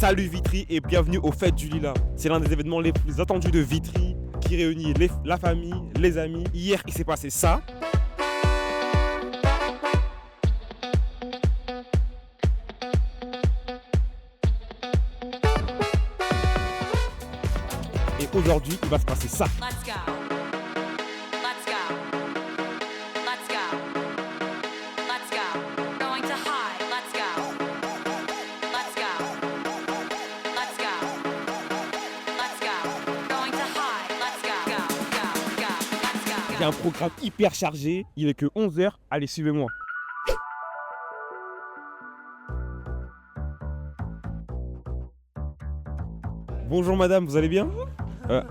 Salut Vitry et bienvenue aux Fêtes du Lilas. C'est l'un des événements les plus attendus de Vitry qui réunit la famille, les amis. Hier, il s'est passé ça. Et aujourd'hui, il va se passer ça. Let's go. Let's go. Let's go. Let's go. Going to high. Let's go. Let's go. Let's go. Let's go. Going to high. Let's go. Go, go, go. Let's go. Il y a un programme hyper chargé. Il est que 11h. Allez, suivez-moi. Bonjour madame, vous allez bien? Ça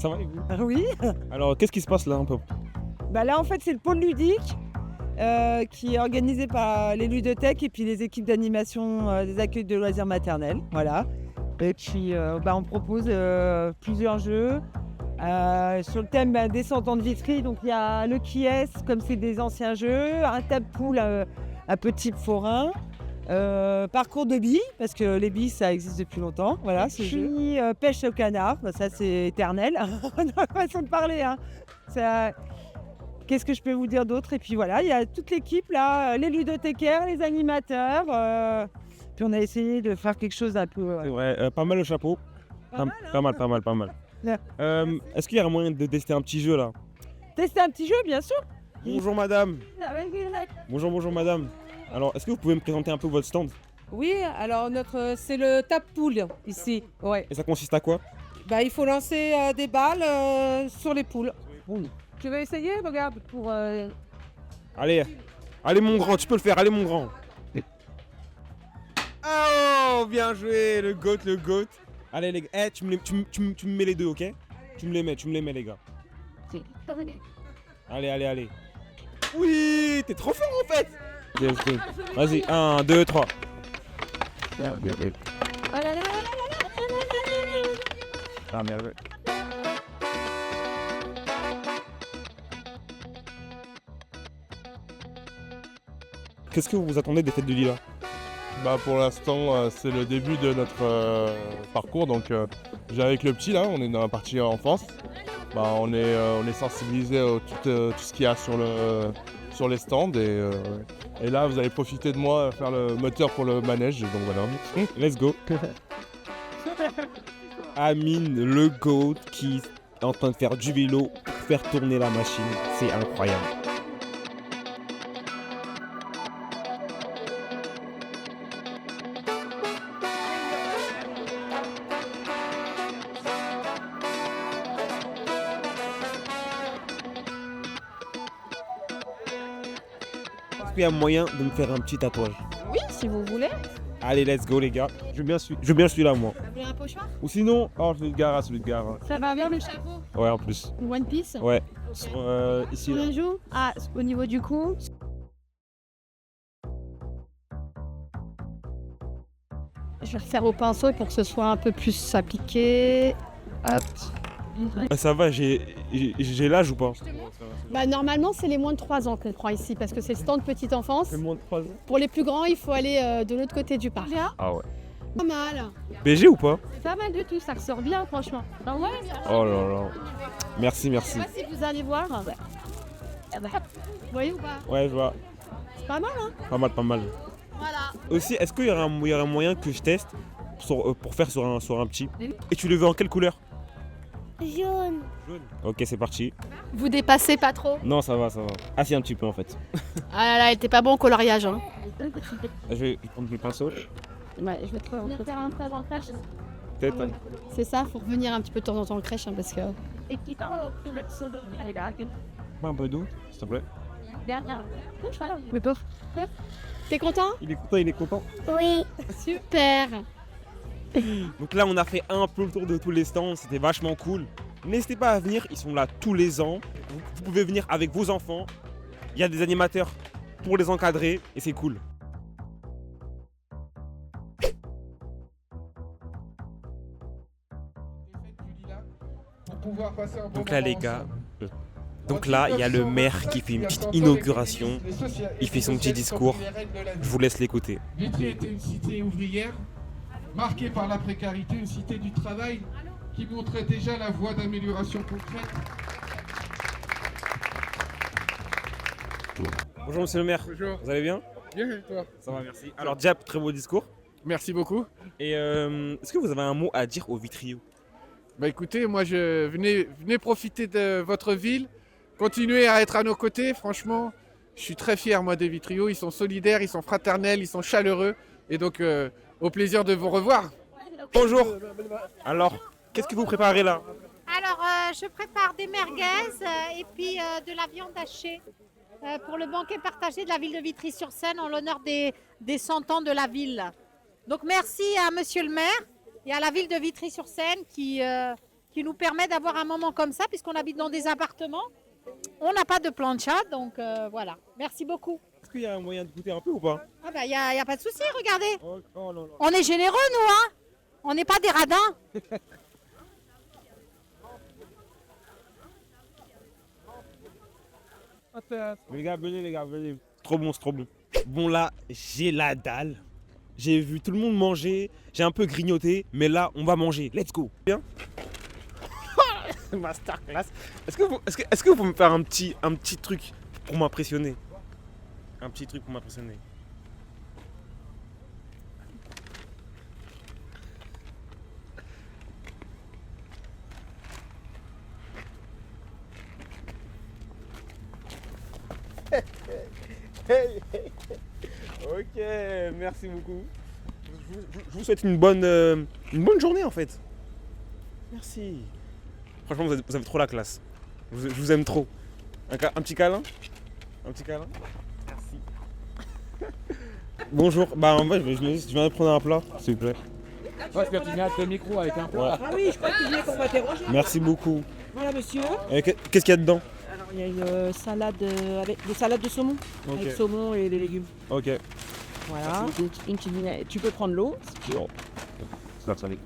va et vous? Oui, Alors, qu'est-ce qui se passe là un peu? bah là en fait c'est le pôle ludique qui est organisé par les ludothèques et puis les équipes d'animation des accueils de loisirs maternels. Voilà. Et puis on propose plusieurs jeux sur le thème des 100 ans de Vitry. Donc il y a le qui est, comme c'est des anciens jeux, un tape-poule un peu type forain. Parcours de billes, parce que les billes ça existe depuis longtemps, voilà, ce jeu. Puis pêche au canard, bah, ça c'est éternel, on a façon de parler. Hein. Ça... Qu'est-ce que je peux vous dire d'autre? Et puis voilà, il y a toute l'équipe là, les ludothécaires, les animateurs, puis on a essayé de faire quelque chose d'un peu... C'est vrai, pas mal le chapeau. Pas mal, hein. Pas mal. Ouais. Est-ce qu'il y a un moyen de tester un petit jeu là? Tester un petit jeu, bien sûr. Bonjour madame. Bonjour madame. Alors, est-ce que vous pouvez me présenter un peu votre stand? Oui, alors c'est le tape-poule ici. Ouais. Et ça consiste à quoi? Il faut lancer des balles sur les poules. Tu veux essayer? Regarde, pour... Allez mon grand, tu peux le faire, allez mon grand. Oh, bien joué, le goat. Allez les gars, tu me mets les deux, ok? Tu me les mets les gars. Allez. Oui, t'es trop fort en fait. Vas-y, 1, 2, 3. Ah merde. Qu'est-ce que vous attendez des Fêtes du Lilas? Pour l'instant, c'est le début de notre parcours. Donc, j'ai avec le petit là, on est dans la partie enfance. On est sensibilisé à tout ce qu'il y a sur les stands. Et là, vous allez profiter de moi faire le moteur pour le manège. Donc voilà. Let's go. Amine, le GOAT, qui est en train de faire du vélo pour faire tourner la machine. C'est incroyable. Est-ce qu'il y a moyen de me faire un petit tatouage? Oui, si vous voulez. Allez, let's go les gars. Je veux bien celui-là moi. Vous voulez un pochoir? Ou sinon, celui de gare. Ça va bien le chapeau? Ouais, en plus. One Piece? Ouais. Okay. Ici. Sur la joue? Ah, au niveau du cou? Je vais refaire au pinceau pour que ce soit un peu plus appliqué. Hop. Ça va, j'ai l'âge ou pas? Normalement, c'est les moins de 3 ans qu'on prend ici parce que c'est le stand petite enfance. C'est moins de 3 ans. Pour les plus grands, il faut aller de l'autre côté du parc. Ah ouais. Pas mal. BG ou pas? Pas mal du tout, ça ressort bien franchement. Ah ouais. Oh là là. Merci. Je sais pas si vous allez voir. Vous voyez ou pas? Ouais, je vois. C'est pas mal, hein? Pas mal. Voilà. Aussi, est-ce qu'il y aurait un moyen que je teste pour faire sur un petit? Et tu le veux en quelle couleur? Jaune. Ok, c'est parti. Vous dépassez pas trop? Non, ça va. Ah si, un petit peu en fait. Ah là là, elle était pas bon au coloriage. Hein. Je vais prendre le pinceau. Ouais, je vais te faire un stage en crèche. Peut-être. C'est ça, faut revenir un petit peu de temps en temps en crèche hein, parce que... Un peu d'eau, s'il te plaît. Mais pauvre. T'es content? Il est content. Oui. Super. Donc là, on a fait un peu le tour de tous les stands, c'était vachement cool. N'hésitez pas à venir, ils sont là tous les ans. Vous pouvez venir avec vos enfants. Il y a des animateurs pour les encadrer et c'est cool. Donc là, les gars, donc là, il y a le maire qui fait une petite inauguration. Il fait son petit discours. Je vous laisse l'écouter. Vitry était une cité ouvrière marquée par la précarité, une cité du travail qui montrait déjà la voie d'amélioration concrète. Bonjour monsieur le maire. Bonjour. Vous allez bien? Bien, et toi? Ça va, merci. Alors Diap, très beau discours. Merci beaucoup. Et est-ce que vous avez un mot à dire aux Vitriaux? Bah écoutez, moi venez profiter de votre ville, continuez à être à nos côtés, franchement, je suis très fier moi des Vitriaux, ils sont solidaires, ils sont fraternels, ils sont chaleureux, et donc au plaisir de vous revoir. Bonjour. Alors, qu'est-ce que vous préparez là? Alors, je prépare des merguez et puis de la viande hachée pour le banquet partagé de la ville de Vitry-sur-Seine en l'honneur des 100 ans de la ville. Donc, merci à monsieur le maire et à la ville de Vitry-sur-Seine qui nous permet d'avoir un moment comme ça, puisqu'on habite dans des appartements. On n'a pas de plancha, donc voilà. Merci beaucoup. Est-ce qu'il y a un moyen de goûter un peu ou pas? Ah bah, y a pas de souci, regardez. Oh là là. On est généreux, nous, hein. On n'est pas des radins. Les gars, venez. Trop bon, c'est trop bon. Bon là, j'ai la dalle. J'ai vu tout le monde manger, j'ai un peu grignoté, mais là, on va manger. Let's go. Bien. Masterclass. Est-ce que vous pouvez me faire un petit truc pour m'impressionner? Un petit truc pour m'impressionner. Ok, merci beaucoup. Je vous souhaite une bonne journée en fait. Merci. Franchement, vous avez trop la classe. Je vous aime trop. Un petit câlin? Un petit câlin? Merci. Bonjour. Bah en fait, je viens de prendre un plat, s'il vous plaît. Parce que tu viens avec le micro avec un plat. Ah oui, je crois que tu viens qu'on m'interroge. Merci beaucoup. Voilà, monsieur. Qu'est-ce qu'il y a dedans? Alors, il y a une salade avec des salades de saumon. Ok. Avec saumon et des légumes. Ok. Voilà. Tu peux prendre l'eau.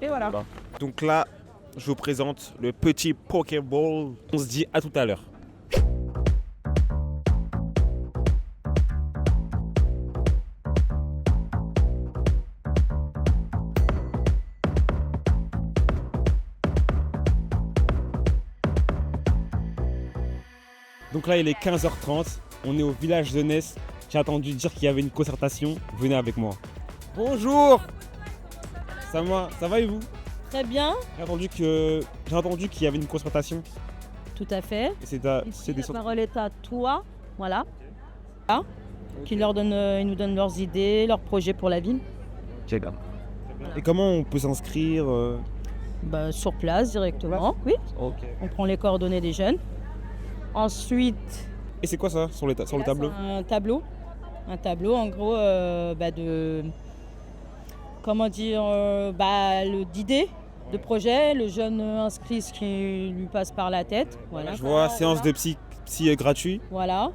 Et voilà. Donc là, je vous présente le petit Pokéball. On se dit à tout à l'heure. Donc là, il est 15h30. On est au village de Ness. J'ai attendu dire qu'il y avait une concertation. Venez avec moi. Bonjour. Ça va et vous? Très bien, J'ai entendu qu'il y avait une concertation. tout à fait. Et c'est Ici, des la parole est à toi, voilà. Là, qui leur donne, ils nous donnent leurs idées, leurs projets pour la ville. Et comment on peut s'inscrire Bah, sur place directement, oui. Ok. On prend les coordonnées des jeunes. Ensuite, Et c'est quoi ça sur le là, tableau? c'est un tableau en gros de, comment dire, d'idées, de projets. Le jeune inscrit ce qui lui passe par la tête. Voilà. Je vois séance de psy gratuit. Voilà.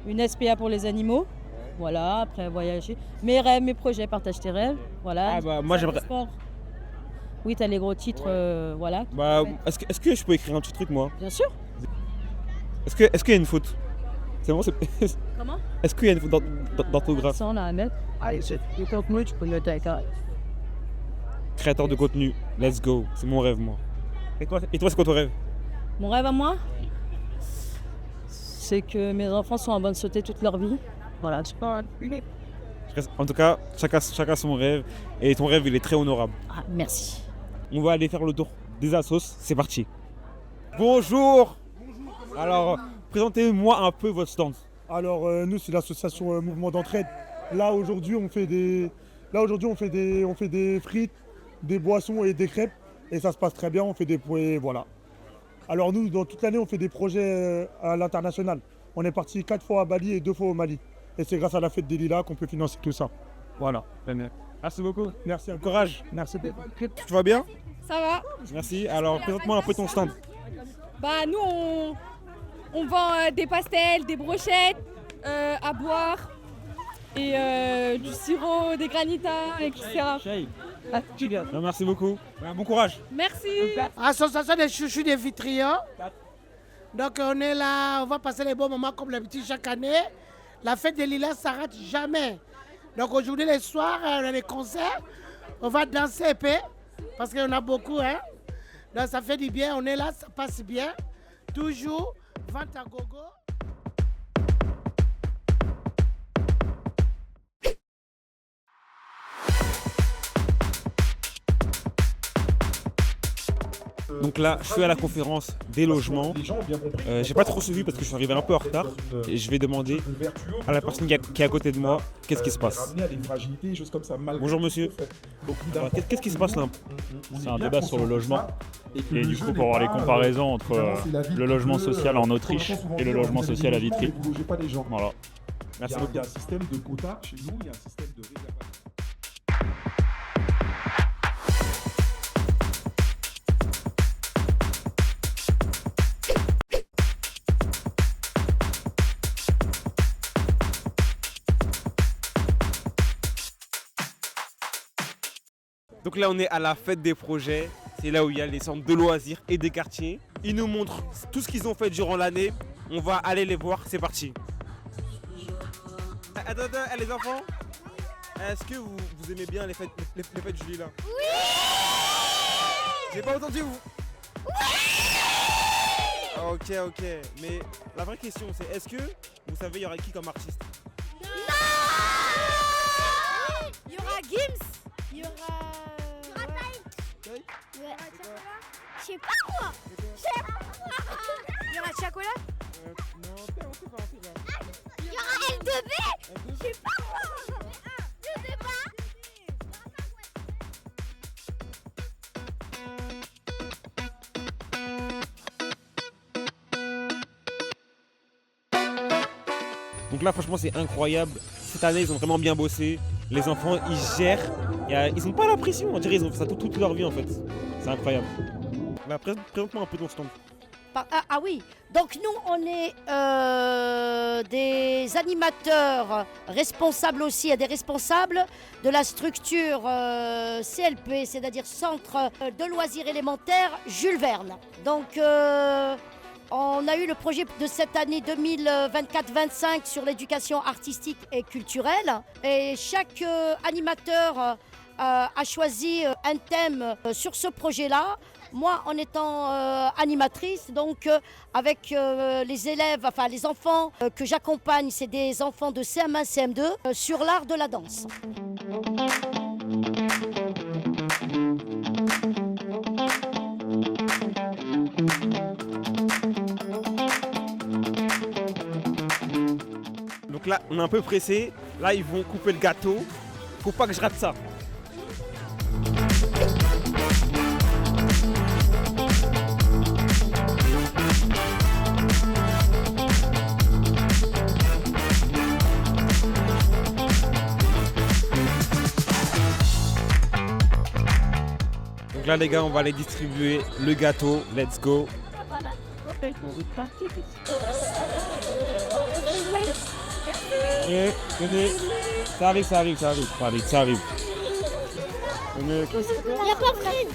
Une SPA pour les animaux. Voilà, après voyager. Mes rêves, mes projets, partage tes rêves. Voilà. Ah bah moi j'aimerais. Sport. Oui, t'as les gros titres, voilà. Bah est-ce que je peux écrire un petit truc moi? Bien sûr. Est-ce qu'il y a une faute? C'est bon, Comment? Est-ce qu'il y a une faute d'orthographe? Ça, on a à mettre. Allez, le contenu, tu peux le mettre avec un. Créateur de contenu, let's go, c'est mon rêve moi. Et toi c'est quoi ton rêve? Mon rêve à moi, c'est que mes enfants soient en bonne santé toute leur vie. Voilà, c'est pas. En tout cas, chacun son rêve. Et ton rêve il est très honorable. Ah, merci. On va aller faire le tour des assos, c'est parti. Bonjour. Alors, présentez-moi un peu votre stand. Alors nous c'est l'association Mouvement d'entraide. Là aujourd'hui on fait des frites, des boissons et des crêpes et ça se passe très bien, on fait voilà. Alors nous dans toute l'année on fait des projets à l'international. On est parti 4 fois à Bali et 2 fois au Mali. Et c'est grâce à la fête des Lilas qu'on peut financer tout ça. Voilà. Merci beaucoup. Merci. Bon courage. Merci. Tu vas bien? Ça va. Merci. Alors présente-moi un peu ton stand. Bah nous on vend des pastels, des brochettes à boire et du sirop, des granitas, etc. Non, merci beaucoup. Bon courage. Merci. Association des chouchous des Vitriaux. Donc on est là, on va passer les bons moments comme d'habitude chaque année. La fête des Lilas ne s'arrête jamais. Donc aujourd'hui les soirs, on a des concerts. On va danser un peu, parce qu'il y en a beaucoup. Hein? Donc ça fait du bien, on est là, ça passe bien. Toujours, vente à gogo. Donc là, je suis à la conférence des logements. J'ai pas trop suivi parce que je suis arrivé un peu en retard. Et je vais demander à la personne qui est à côté de moi qu'est-ce qui se passe. Bonjour monsieur. Alors, qu'est-ce qui se passe là? C'est un débat sur le logement. Et du coup, pour avoir les comparaisons entre le logement social en Autriche et le logement social à Vitry. Voilà. Merci beaucoup. Il y a un système de quotas chez nous, il y a un système de réservation. Donc là, on est à la fête des projets. C'est là où il y a les centres de loisirs et des quartiers. Ils nous montrent tout ce qu'ils ont fait durant l'année. On va aller les voir. C'est parti. Attends, les enfants. Est-ce que vous aimez bien les fêtes Julie là? Oui. J'ai pas entendu vous. Oui. Ok. Mais la vraie question c'est est-ce que vous savez il y aura qui comme artiste? Non. Il y aura Gims. Il y aura Ouais. Je sais pas quoi. Il y aura Chocolat. Non, on sait pas. Il y aura L2B. Je sais pas quoi. Je sais pas. Donc là franchement c'est incroyable. Cette année ils ont vraiment bien bossé. Les enfants ils gèrent. Ils n'ont pas la pression. On dirait ils ont fait ça toute leur vie en fait. C'est incroyable. Là, présente-moi un peu ton stand. Ah oui, donc nous on est des animateurs responsables aussi, et des responsables de la structure CLP, c'est-à-dire Centre de loisirs élémentaires Jules Verne. Donc on a eu le projet de cette année 2024-25 sur l'éducation artistique et culturelle et chaque animateur a choisi un thème sur ce projet-là. Moi, en étant animatrice, donc avec les élèves, enfin les enfants que j'accompagne, c'est des enfants de CM1, CM2, sur l'art de la danse. Donc là, on est un peu pressé. Là, ils vont couper le gâteau. Faut pas que je rate ça. Donc là les gars on va aller distribuer le gâteau, let's go. Venez, ça arrive. Venez. Il n'y a pas de fraise.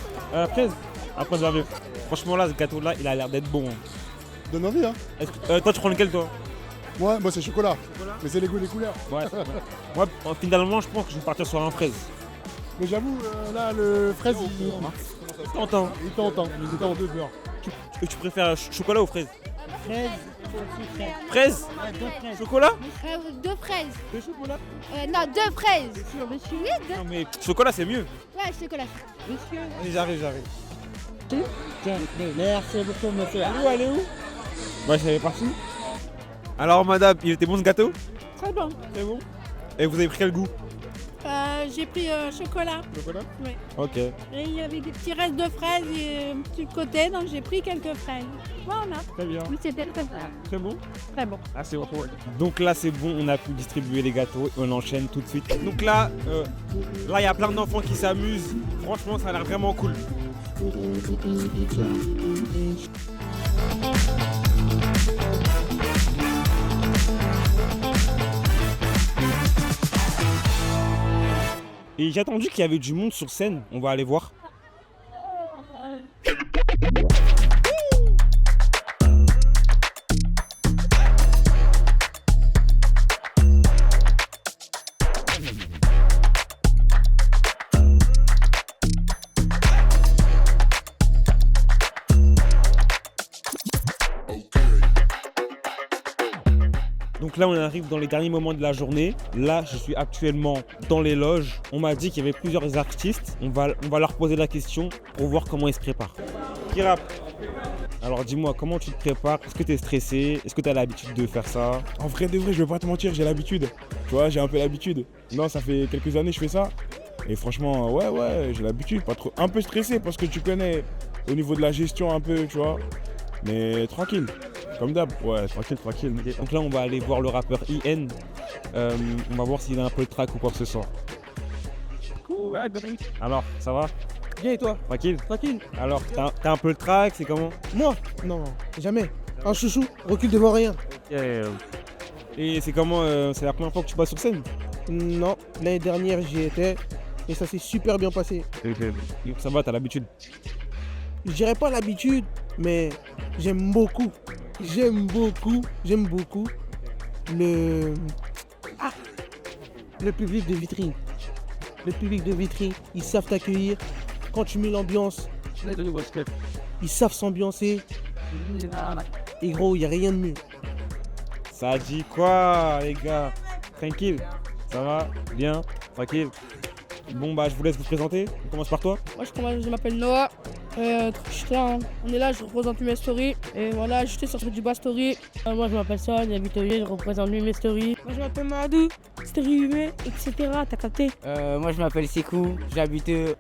Fraise. Après ça arrive. Franchement là ce gâteau là il a l'air d'être bon. Donne envie hein. Toi tu prends lequel toi? Moi c'est chocolat. Mais c'est les goûts et les couleurs. Ouais. Moi finalement je pense que je vais partir sur un fraise. Mais j'avoue, là, le fraise, il t'entend. Il t'entend en deux beurres. Tu préfères chocolat ou fraise? Fraise. Fraise? Chocolat? Deux fraises. Deux chocolats? Non, deux fraises. Oui, deux. Non mais chocolat c'est mieux. Ouais, chocolat. Monsieur. Allez, j'arrive. Tiens, merci beaucoup, monsieur. Elle est où? Ouais, ça est parti. Alors madame, il était bon ce gâteau? Très bon. C'est bon? Et vous avez pris quel goût? J'ai pris chocolat. Chocolat? Oui. Ok. Et il y avait des petits restes de fraises et un petit côté, donc j'ai pris quelques fraises. Voilà. Très bien. Oui, c'était très bon. Très bon? Très bon. Ah, c'est bon. Donc là, c'est bon, on a pu distribuer les gâteaux et on enchaîne tout de suite. Donc là, il y a plein d'enfants qui s'amusent. Franchement, ça a l'air vraiment cool. Et j'ai attendu qu'il y avait du monde sur scène. On va aller voir. Donc là, on arrive dans les derniers moments de la journée. Là, je suis actuellement dans les loges. On m'a dit qu'il y avait plusieurs artistes. On va leur poser la question pour voir comment ils se préparent. Qui rappe? Alors dis-moi, comment tu te prépares? Est-ce que tu es stressé? Est-ce que tu as l'habitude de faire ça? En vrai de vrai, je vais pas te mentir, j'ai l'habitude. Tu vois, j'ai un peu l'habitude. Non, ça fait quelques années que je fais ça. Et franchement, ouais, j'ai l'habitude. Pas trop. Un peu stressé parce que tu connais au niveau de la gestion un peu, tu vois. Mais tranquille. Comme d'hab, ouais, tranquille. Donc là, on va aller voir le rappeur IN. On va voir s'il a un peu de track ou quoi que ce soit. Alors, ça va? Bien et toi? Tranquille. Tranquille. Alors, t'as un peu le track, c'est comment? Moi? Non, jamais. Un chouchou, recule devant rien. Et c'est comment? C'est la première fois que tu passes sur scène? Non, l'année dernière j'y étais et ça s'est super bien passé. Ça va, t'as l'habitude? Je dirais pas l'habitude, mais j'aime beaucoup le public de Vitry. Le public de Vitry, ils savent t'accueillir. Quand tu mets l'ambiance, ils savent s'ambiancer. Et gros, il n'y a rien de mieux. Ça dit quoi, les gars? Tranquille? Ça va? Bien? Tranquille? Bon, bah, je vous laisse vous présenter. On commence par toi. Moi, je m'appelle Noah. On est là, je représente Lume Story. Et voilà, j'étais sur du bas Story. Moi, je m'appelle Sol, j'habite au je représente Lume Story. Moi, je m'appelle Mahadou, Story Hume, etc. T'as capté? Moi, je m'appelle Sekou. J'habite, je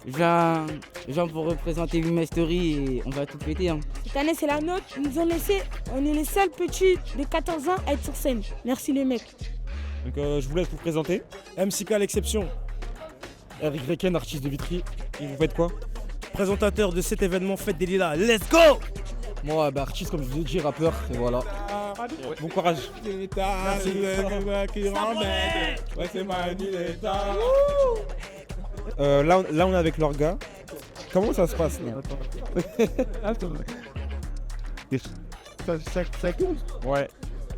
viens pour représenter Lume Story et on va tout péter. Hein. Cette année, c'est la nôtre. Ils nous ont laissé, on est les seuls petits de 14 ans à être sur scène. Merci les mecs. Donc, je vous laisse vous présenter. MCK à l'exception. RYN, artiste de Vitry. Et vous faites quoi? Présentateur de cet événement Fête des Lilas. Let's go! Moi, artiste, comme je vous ai dit, rappeur, et voilà. Bon courage. Merci. Là, on est avec l'orga. Comment ça se passe là? Ça compte? Ouais.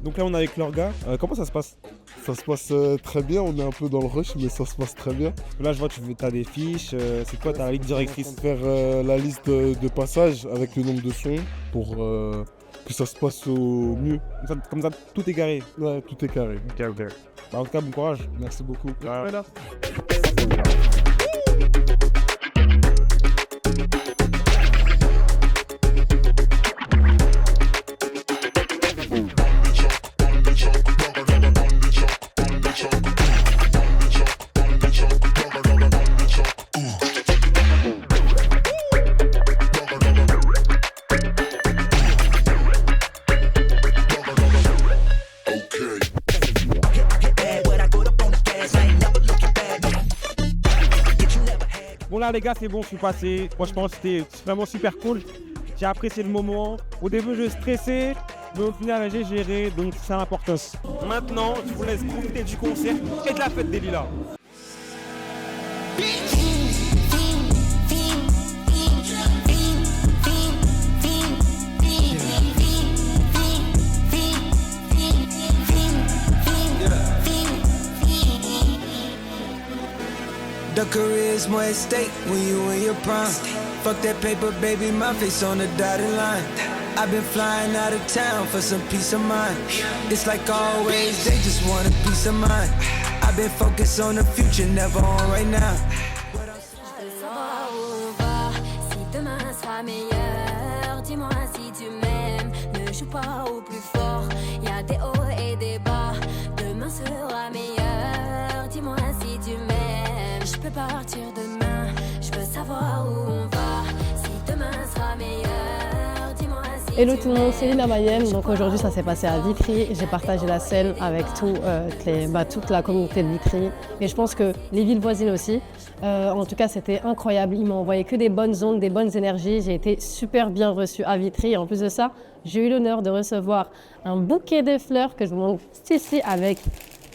Donc là, on est avec l'orga. Comment ça se passe? Ça se passe très bien, on est un peu dans le rush, mais ça se passe très bien. Là, je vois, tu as des fiches. C'est quoi ta ligne directrice? Faire la liste de passages avec le nombre de sons pour que ça se passe au mieux. Comme ça, tout est carré? Ouais, tout est carré. Ok. Bah, en tout cas, bon courage. Merci beaucoup. Voilà. Bon là les gars, c'est bon, je suis passé. Franchement, c'était vraiment super cool. J'ai apprécié le moment. Au début, je stressais, mais au final, j'ai géré, donc c'est important. Maintenant, je vous laisse profiter du concert et de la fête des Lilas. The career's more at stake when you in your prime. Fuck that paper, baby, my face on the dotted line. I've been flying out of town for some peace of mind. It's like always, they just want a peace of mind. I've been focused on the future, never on right now. Je veux savoir où on va, si demain sera meilleur. Dis-moi si tu m'aimes, ne joue pas au plus fort. Y'a des hauts et des bas, demain sera meilleur. Dis-moi si tu m'aimes. Je peux partir demain, je veux savoir où on va, si demain sera meilleur, dis-moi si Hello tout le monde, c'est Lina Mayem. Donc aujourd'hui ça s'est passé à Vitry. J'ai partagé la scène avec toute la communauté de Vitry. Et je pense que les villes voisines aussi. En tout cas c'était incroyable. Ils m'ont envoyé que des bonnes ondes, des bonnes énergies. J'ai été super bien reçue à Vitry. Et en plus de ça, j'ai eu l'honneur de recevoir un bouquet de fleurs que je vous montre ici avec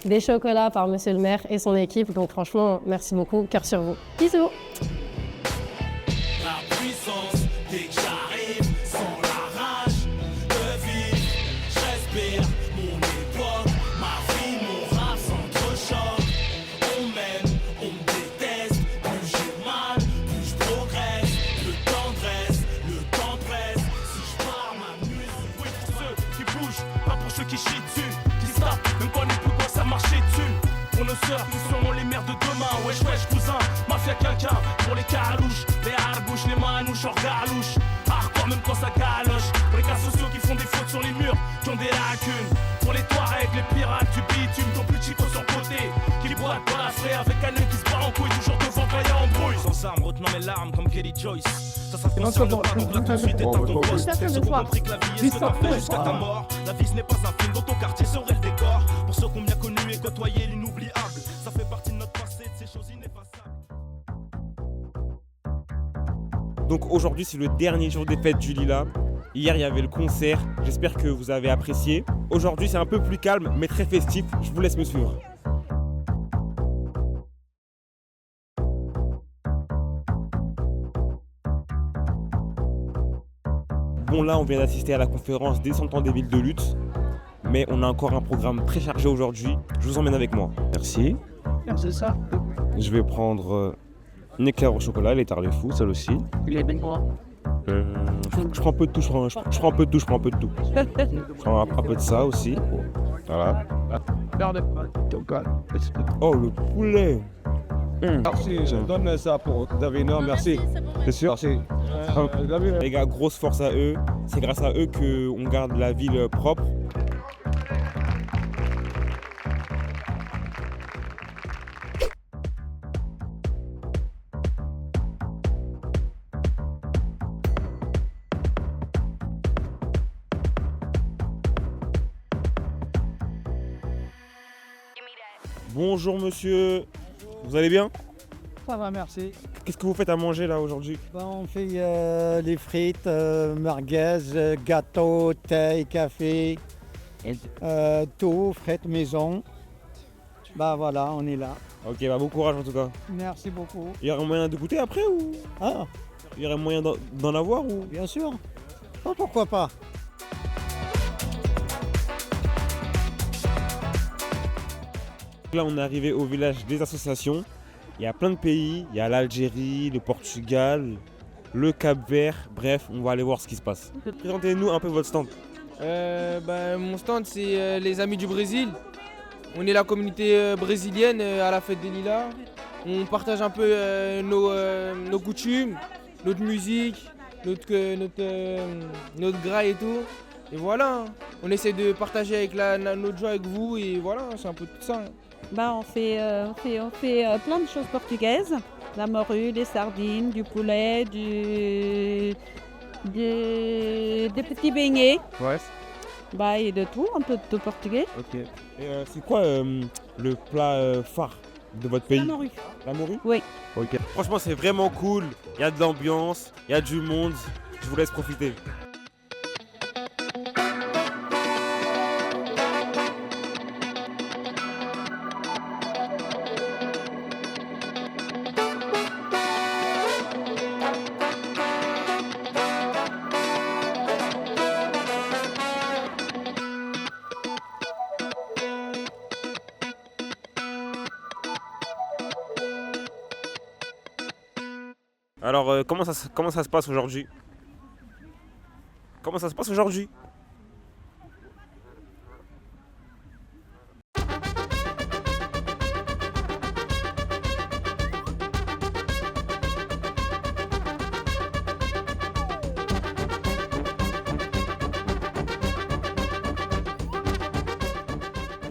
des chocolats par monsieur le maire et son équipe. Donc franchement, merci beaucoup, cœur sur vous. Bisous. La puissance, dès que j'arrive, sans la rage de vivre, je respire mon époque, ma vie, mon rap s'entrechoque. On m'aime, on me déteste, plus j'ai mal, plus je progresse. Le temps presse, si je pars ma musique. Oui, pour ceux qui bougent, pas pour ceux qui chient dessus, qui se tapent, même sœurs qui seront les mères de demain. Wesh wesh cousin, mafia quelqu'un pour les carouches, les harbouches, les manouches, hors galouche. Hardcore même quand ça galoche. Pour les cas sociaux qui font des fautes sur les murs, qui ont des lacunes. Pour les Touaregs, les pirates du bitume, ton plus chico sur côté, qui boite dans la frais avec un œil qui se barre en couille, toujours devant quand y'a embrouille. Sans armes, retenant mes larmes comme Kelly Joyce. Ça se concerne pas, donc là tout de suite éteins ton poste. Ceux qui ont compris que la vie est ce que t'as fait jusqu'à ta mort. La vie ce n'est pas un film, dans ton quartier serait le décor. Pour ceux qui ont bien connu et côtoyé l'inoubliable, ça fait partie de notre passé, de ces choses ineffaçables. Donc aujourd'hui c'est le dernier jour des fêtes du Lilas. Hier il y avait le concert, j'espère que vous avez apprécié. Aujourd'hui c'est un peu plus calme mais très festif, je vous laisse me suivre. Bon là on vient d'assister à la conférence des 100 ans des villes de lutte, mais on a encore un programme très chargé aujourd'hui, je vous emmène avec moi. Merci. C'est ça. Je vais prendre une éclair au chocolat, les tarlefous, celle aussi. Il est bien quoi? Je prends un peu de tout, je prends un peu de tout, je prends un peu de tout. Je prends un peu de ça aussi. Voilà. Oh le poulet. Merci, je donne ça pour Davina, merci. C'est sûr, merci. Les gars, grosse force à eux. C'est grâce à eux qu'on garde la ville propre. Bonjour monsieur, vous allez bien? Ça va, merci. Qu'est-ce que vous faites à manger là aujourd'hui? On fait les frites, merguez, gâteaux, thé, café, tout, frites maison. Bah voilà, on est là. Ok, bah bon courage en tout cas. Merci beaucoup. Il y aurait moyen de goûter après ou? Ah, il y aurait moyen d'en avoir ou? Bien sûr. Oh, pourquoi pas? Là on est arrivé au village des associations. Il y a plein de pays, il y a l'Algérie, le Portugal, le Cap-Vert, bref, on va aller voir ce qui se passe. Présentez-nous un peu votre stand. Mon stand c'est les Amis du Brésil. On est la communauté brésilienne à la fête des Lilas. On partage un peu nos coutumes, notre musique, notre graille et tout. Et voilà, on essaie de partager avec notre joie avec vous et voilà, c'est un peu tout ça. On fait plein de choses portugaises, la morue, des sardines, du poulet, des petits beignets. Ouais. Et de tout, un peu de tout portugais. Ok. Et c'est quoi le plat phare de votre pays? La morue. La morue? Oui. Ok. Franchement c'est vraiment cool, il y a de l'ambiance, il y a du monde, je vous laisse profiter. Alors, comment ça se passe aujourd'hui? Comment ça se passe aujourd'hui?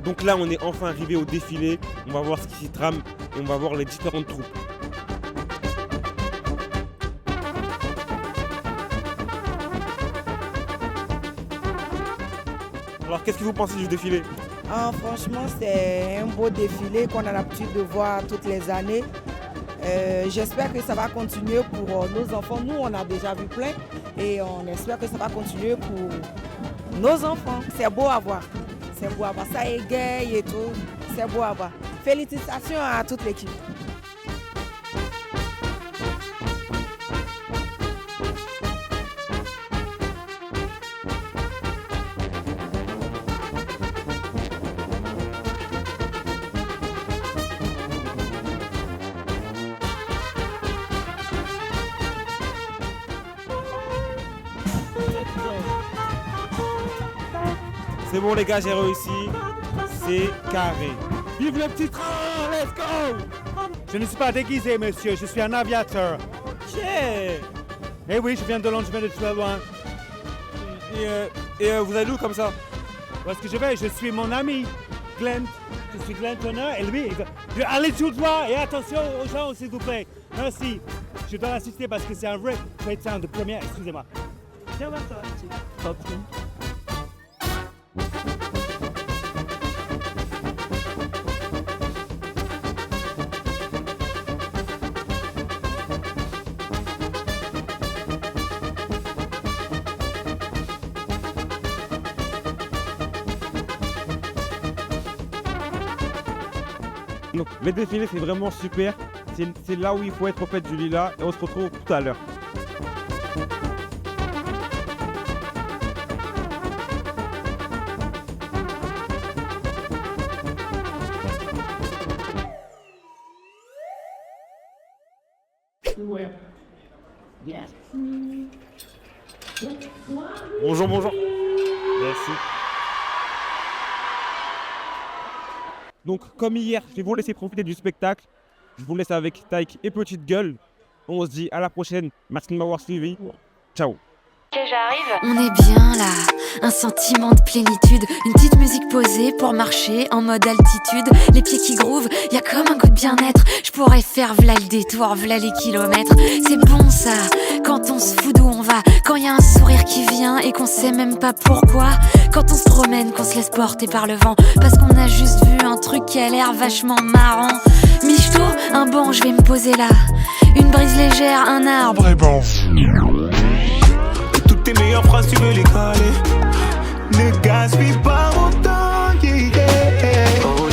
Donc là, on est enfin arrivé au défilé. On va voir ce qui s'y trame et on va voir les différentes troupes. Alors, qu'est-ce que vous pensez du défilé? Franchement, c'est un beau défilé qu'on a l'habitude de voir toutes les années. J'espère que ça va continuer pour nos enfants. Nous, on a déjà vu plein et on espère que ça va continuer pour nos enfants. C'est beau à voir. C'est beau à voir. Ça égaye et tout. C'est beau à voir. Félicitations à toute l'équipe. C'est bon les gars, j'ai réussi. C'est carré. Vive le petit train! Je ne suis pas déguisé, monsieur, je suis un aviateur. Eh oui, je viens de Londres, je viens de très loin. Et vous allez où comme ça? Où est-ce que je vais? Je suis mon ami, Glenn. Je suis Glenn Turner et lui, allez tout droit et attention aux gens, s'il vous plaît. Merci. Je dois assister parce que c'est un vrai chrétien de première, excusez-moi. Viens voir toi. Donc les défilés c'est vraiment super, c'est là où il faut être au fait du lilas et on se retrouve tout à l'heure. Bonjour, bonjour. Merci. Donc comme hier, je vais vous laisser profiter du spectacle. Je vous laisse avec Taïk et Petite Gueule. On se dit à la prochaine. Merci de m'avoir suivi. Ciao. On est bien là, un sentiment de plénitude, une petite musique posée pour marcher en mode altitude, les pieds qui groovent, y a comme un goût de bien-être. Je pourrais faire v'là le détour, v'là les kilomètres. C'est bon ça, quand on se fout d'où on va, quand y a un sourire qui vient et qu'on sait même pas pourquoi, quand on se promène, qu'on se laisse porter par le vent, parce qu'on a juste vu un truc qui a l'air vachement marrant. Michto, un banc, je vais me poser là, une brise légère, un arbre. Tes meilleures phrases, tu veux les caler. Ne gaspille pas mon temps, yeah. Oh,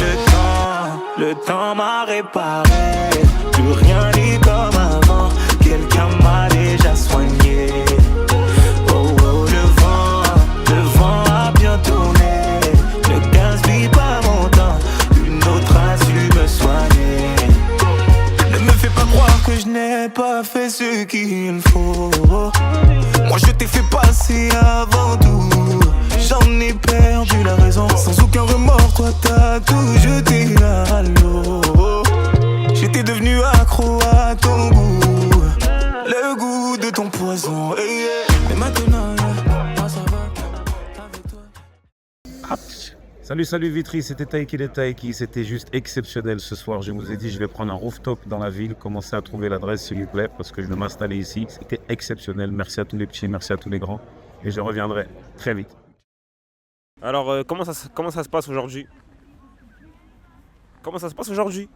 le temps m'a réparé. Plus rien n'est comme avant. Quelqu'un m'a déjà soigné. Oh, le vent a bien tourné. Ne gaspille pas mon temps. Une autre a su me soigner. Ne me fais pas croire que je n'ai pas fait ce qu'il faut. Moi je t'ai fait passer avant tout. J'en ai perdu la raison. Sans aucun remords, toi t'as tout jeté à l'eau. J'étais devenu accro à ton goût, le goût de ton poison. Mais maintenant, ça va. Salut Vitry, c'était Taïki les Taïki, c'était juste exceptionnel ce soir. Je vous ai dit, je vais prendre un rooftop dans la ville, commencer à trouver l'adresse s'il vous plaît, parce que je vais m'installer ici. C'était exceptionnel, merci à tous les petits, merci à tous les grands, et je reviendrai très vite. Alors, comment ça se passe aujourd'hui? Comment ça se passe aujourd'hui?